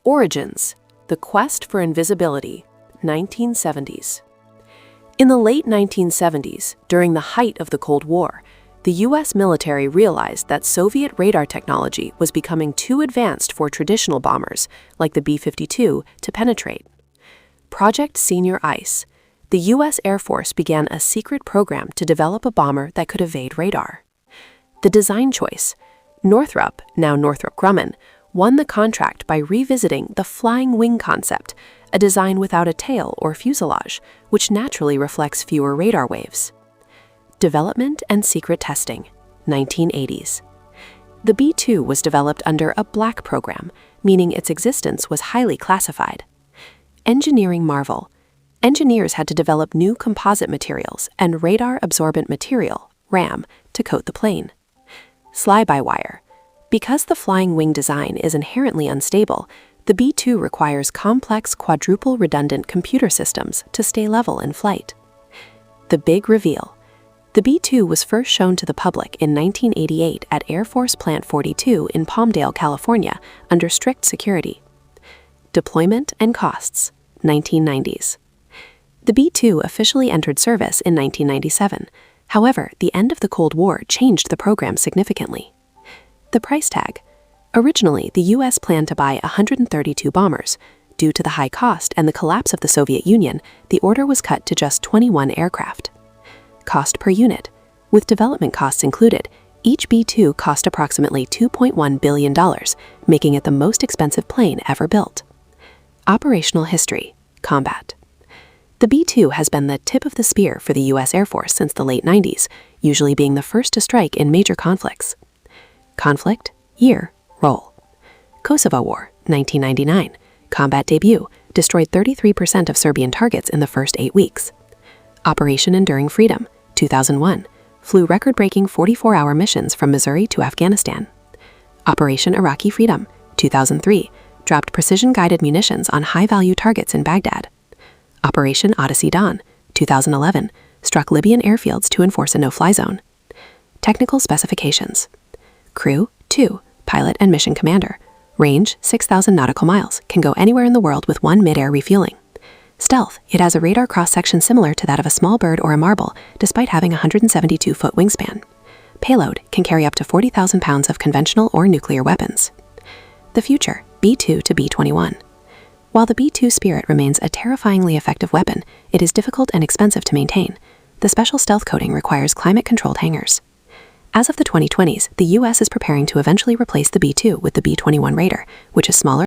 Origins: The Quest for Invisibility, 1970s. In the late 1970s, during the height of the Cold War, the U.S. military realized that Soviet radar technology was becoming too advanced for traditional bombers, like the B-52, to penetrate. Project Senior Ice: the U.S. Air Force began a secret program to develop a bomber that could evade radar. The design choice: Northrop, now Northrop Grumman, won the contract by revisiting the flying wing concept, a design without a tail or fuselage, which naturally reflects fewer radar waves. Development and secret testing, 1980s. The B-2 was developed under a black program, meaning its existence was highly classified. Engineering marvel: engineers had to develop new composite materials and Radar Absorbent Material, RAM, to coat the plane. Fly-by-wire: because the flying wing design is inherently unstable, the B-2 requires complex quadruple redundant computer systems to stay level in flight. The big reveal: the B-2 was first shown to the public in 1988 at Air Force Plant 42 in Palmdale, California, under strict security. Deployment and costs, 1990s. The B-2 officially entered service in 1997. However, the end of the Cold War changed the program significantly. The price tag: originally, the U.S. planned to buy 132 bombers. Due to the high cost and the collapse of the Soviet Union, the order was cut to just 21 aircraft. Cost per unit: with development costs included, each B-2 cost approximately $2.1 billion, making it the most expensive plane ever built. Operational history: combat. The B-2 has been the tip of the spear for the U.S. Air Force since the late 90s, usually being the first to strike in major conflicts. Conflict, year, role. Kosovo War, 1999. Combat debut: destroyed 33% of Serbian targets in the first 8 weeks. Operation Enduring Freedom, 2001. Flew record-breaking 44-hour missions from Missouri to Afghanistan. Operation Iraqi Freedom, 2003. Dropped precision-guided munitions on high-value targets in Baghdad. Operation Odyssey Dawn, 2011. Struck Libyan airfields to enforce a no-fly zone. Technical specifications: Crew, 2, pilot and mission commander. Range, 6,000 nautical miles, can go anywhere in the world with 1 mid-air refueling. Stealth: it has a radar cross-section similar to that of a small bird or a marble, despite having a 172-foot wingspan. Payload: can carry up to 40,000 pounds of conventional or nuclear weapons. The future: B-2 to B-21. While the B-2 Spirit remains a terrifyingly effective weapon, it is difficult and expensive to maintain. The special stealth coating requires climate-controlled hangars. As of the 2020s, the U.S. is preparing to eventually replace the B-2 with the B-21 Raider, which is smaller,